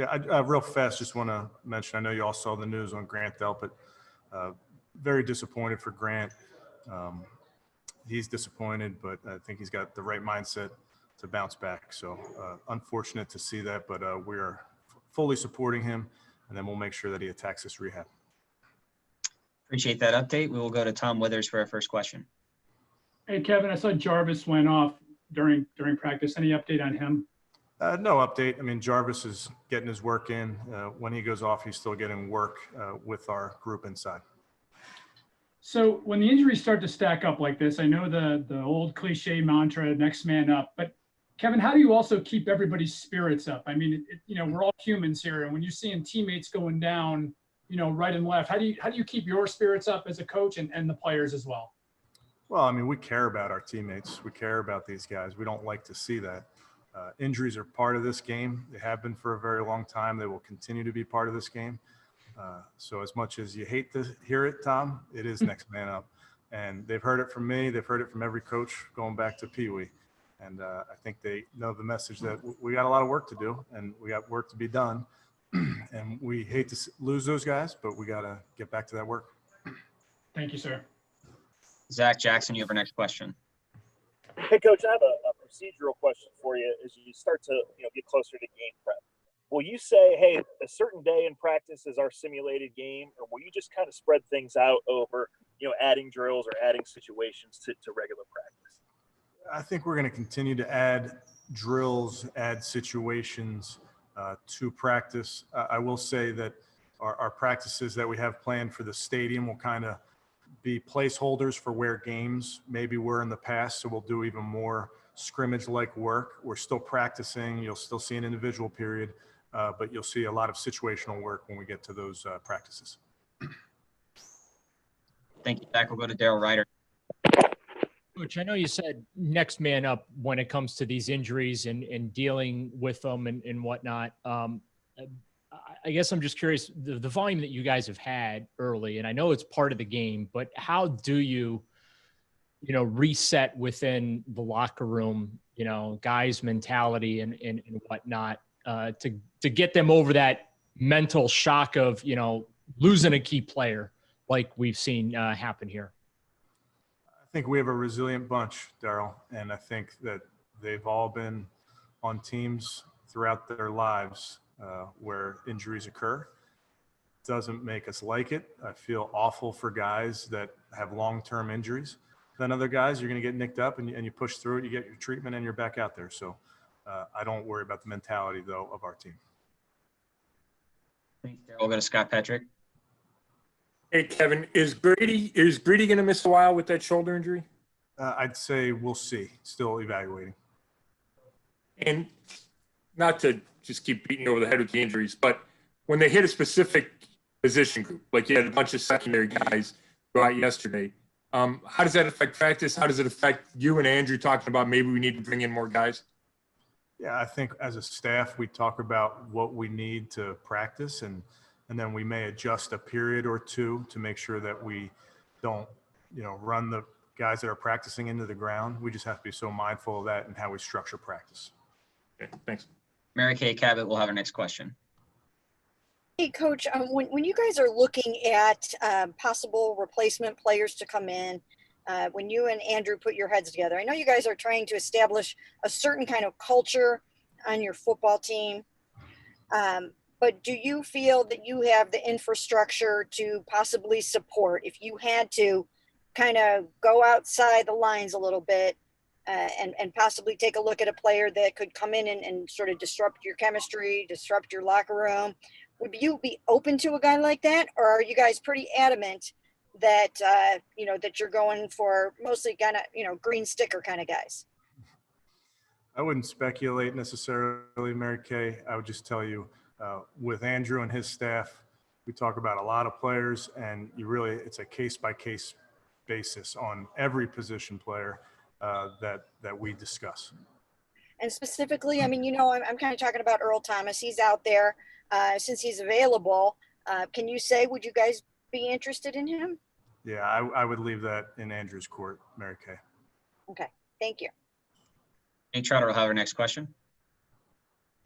Yeah, I real fast, just want to mention, I know you all saw the news on Grant Delpit. Very disappointed for Grant. He's disappointed, but I think he's got the right mindset to bounce back. So unfortunate to see that, but we are fully supporting him, and then we'll make sure that he attacks this rehab. Appreciate that update. We will go to Tom Withers for our first question. Hey, Kevin, I saw Jarvis went off during practice. Any update on him? No update. I mean, Jarvis is getting his work in. When he goes off, he's still getting work with our group inside. So when the injuries start to stack up like this, I know the old cliche mantra, next man up, but Kevin, how do you also keep everybody's spirits up? I mean, we're all humans here. And when you're seeing teammates going down, right and left, how do you keep your spirits up as a coach and the players as well? Well, I mean, we care about our teammates. We care about these guys. We don't like to see that. Injuries are part of this game. They have been for a very long time. They will continue to be part of this game. So as much as you hate to hear it, Tom, it is next man up. And they've heard it from me. They've heard it from every coach going back to Pee Wee. And I think they know the message that we got a lot of work to do and we got work to be done. And we hate to lose those guys, but we got to get back to that work. Thank you, sir. Zach Jackson, you have our next question. Hey, Coach, I have a procedural question for you as you start to get closer to game prep. Will you say, hey, a certain day in practice is our simulated game, or will you just kind of spread things out over, adding drills or adding situations to regular practice? I think we're going to continue to add drills, add situations to practice. I will say that our practices that we have planned for the stadium will kind of be placeholders for where games maybe were in the past. So we'll do even more scrimmage-like work. We're still practicing. You'll still see an individual period, but you'll see a lot of situational work when we get to those practices. Thank you, Zach. We'll go to Daryl Ryder. Coach, I know you said next man up when it comes to these injuries and dealing with them and whatnot. I guess I'm just curious, the volume that you guys have had early, and I know it's part of the game, but how do you reset within the locker room, guys' mentality and whatnot to get them over that mental shock of, losing a key player like we've seen happen here? I think we have a resilient bunch, Daryl, and I think that they've all been on teams throughout their lives where injuries occur. Doesn't make us like it. I feel awful for guys that have long-term injuries. Then other guys, you're going to get nicked up and you push through it, you get your treatment, and you're back out there. So I don't worry about the mentality, though, of our team. Thanks, Daryl. We'll go to Scott Petrick. Hey, Kevin, is Grady going to miss a while with that shoulder injury? I'd say we'll see. Still evaluating. And not to just keep beating you over the head with the injuries, but when they hit a specific position group, like you had a bunch of secondary guys go out yesterday, how does that affect practice? How does it affect you and Andrew talking about maybe we need to bring in more guys? Yeah, I think as a staff, we talk about what we need to practice, and then we may adjust a period or two to make sure that we don't, run the guys that are practicing into the ground. We just have to be so mindful of that and how we structure practice. Okay, thanks. Mary Kay Cabot will have our next question. Hey, Coach, when you guys are looking at possible replacement players to come in, when you and Andrew put your heads together, I know you guys are trying to establish a certain kind of culture on your football team, but do you feel that you have the infrastructure to possibly support if you had to kind of go outside the lines a little bit and possibly take a look at a player that could come in and sort of disrupt your chemistry, disrupt your locker room? Would you be open to a guy like that? Or are you guys pretty adamant that, that you're going for mostly kind of, green sticker kind of guys? I wouldn't speculate necessarily, Mary Kay. I would just tell you, with Andrew and his staff, we talk about a lot of players, and it's a case-by-case basis on every position player that we discuss. And specifically, I mean, I'm kind of talking about Earl Thomas. He's out there. Since he's available, can you say, would you guys be interested in him? Yeah, I would leave that in Andrew's court, Mary Kay. Okay, thank you. Nate Trotter will have our next question.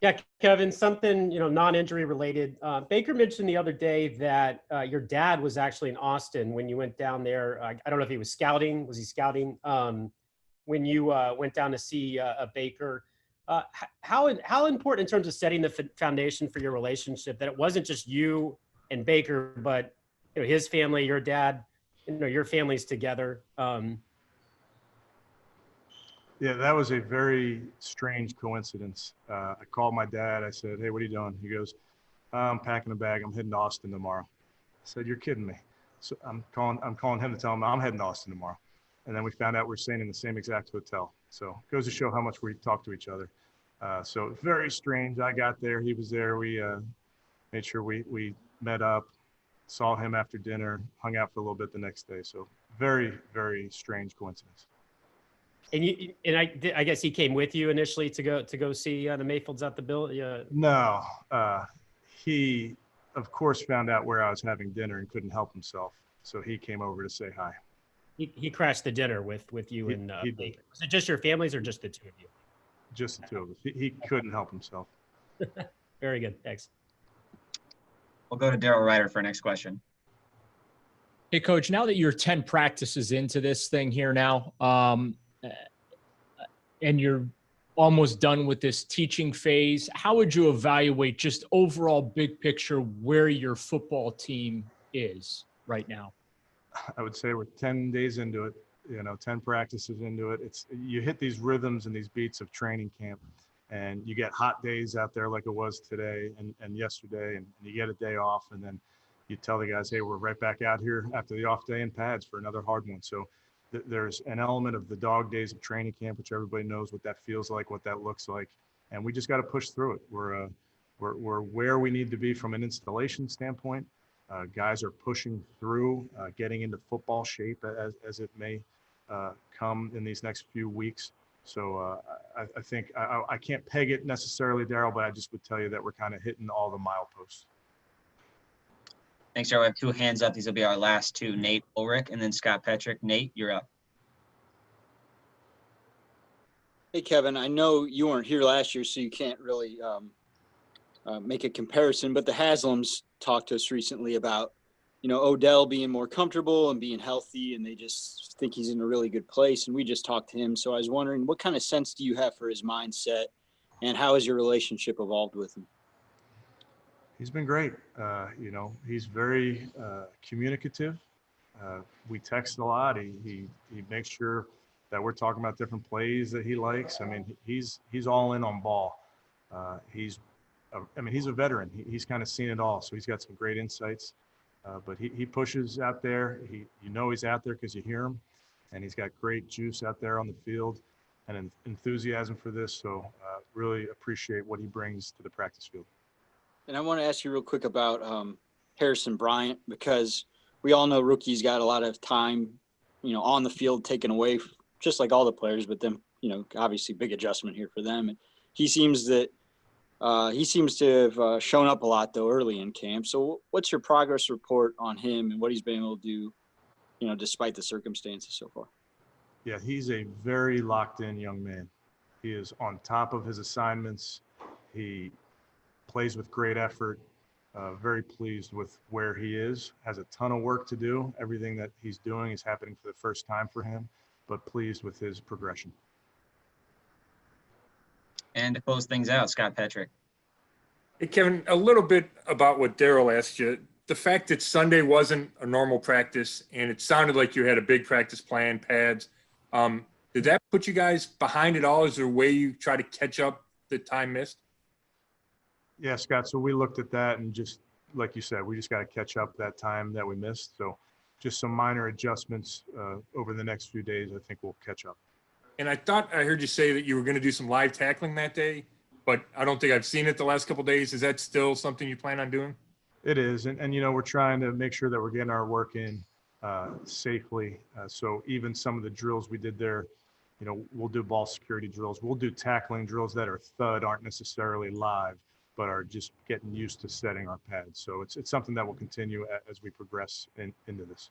Yeah, Kevin, something, non-injury related. Baker mentioned the other day that your dad was actually in Austin when you went down there. I don't know if he was scouting. Was he scouting when you went down to see Baker? How important in terms of setting the foundation for your relationship that it wasn't just you and Baker, but his family, your dad, your families together. Yeah, that was a very strange coincidence. I called my dad. I said, "Hey, what are you doing?" He goes, "I'm packing a bag. I'm heading to Austin tomorrow." I said, "You're kidding me." So I'm calling him to tell him I'm heading to Austin tomorrow. And then we found out we're staying in the same exact hotel. So it goes to show how much we talk to each other. So very strange. I got there. He was there. We made sure we met up, saw him after dinner, hung out for a little bit the next day. So very, very strange coincidence. And I guess he came with you initially to go see the Mayfields at the bill. Yeah. No, he of course found out where I was having dinner and couldn't help himself. So he came over to say hi. He crashed the dinner with you and Baker. Was it just your families or just the two of you? Just the two of us. He couldn't help himself. Very good. Thanks. We'll go to Daryl Ryder for our next question. Hey, Coach, now that you're 10 practices into this thing here now, and you're almost done with this teaching phase, how would you evaluate just overall big picture where your football team is right now? I would say we're 10 days into it, 10 practices into it. You hit these rhythms and these beats of training camp, and you get hot days out there like it was today and yesterday, and you get a day off, and then you tell the guys, hey, we're right back out here after the off day in pads for another hard one. So there's an element of the dog days of training camp, which everybody knows what that feels like, what that looks like, and we just got to push through it. We're where we need to be from an installation standpoint. Guys are pushing through, getting into football shape as it may come in these next few weeks. So I think I can't peg it necessarily, Daryl, but I just would tell you that we're kind of hitting all the mileposts. Thanks, Daryl. We have two hands up. These will be our last two, Nate Ulrich and then Scott Petrick. Nate, you're up. Hey, Kevin, I know you weren't here last year, so you can't really make a comparison, but the Haslams talked to us recently about, Odell being more comfortable and being healthy, and they just think he's in a really good place. And we just talked to him. So I was wondering, what kind of sense do you have for his mindset, and how has your relationship evolved with him? He's been great. He's very communicative. We text a lot. He makes sure that we're talking about different plays that he likes. I mean, he's all in on ball. He's a veteran. He's kind of seen it all, so he's got some great insights. But he pushes out there. He's out there because you hear him, and he's got great juice out there on the field and an enthusiasm for this. So really appreciate what he brings to the practice field. And I want to ask you real quick about Harrison Bryant, because we all know rookies got a lot of time, on the field taken away, just like all the players, but then, obviously big adjustment here for them. And he seems to have shown up a lot, though, early in camp. So what's your progress report on him and what he's been able to do, despite the circumstances so far? Yeah, he's a very locked in young man. He is on top of his assignments. He plays with great effort. Very pleased with where he is. Has a ton of work to do. Everything that he's doing is happening for the first time for him, but pleased with his progression. And to close things out, Scott Petrick. Hey, Kevin, a little bit about what Daryl asked you. The fact that Sunday wasn't a normal practice and it sounded like you had a big practice plan, pads, did that put you guys behind it all? Is there a way you try to catch up the time missed? Yeah, Scott. So we looked at that and just like you said, we just got to catch up that time that we missed. So just some minor adjustments over the next few days, I think we'll catch up. And I thought I heard you say that you were going to do some live tackling that day, but I don't think I've seen it the last couple of days. Is that still something you plan on doing? It is. And we're trying to make sure that we're getting our work in safely. So even some of the drills we did there, we'll do ball security drills. We'll do tackling drills that are thud, aren't necessarily live, but are just getting used to setting our pads. So it's something that will continue as we progress into this.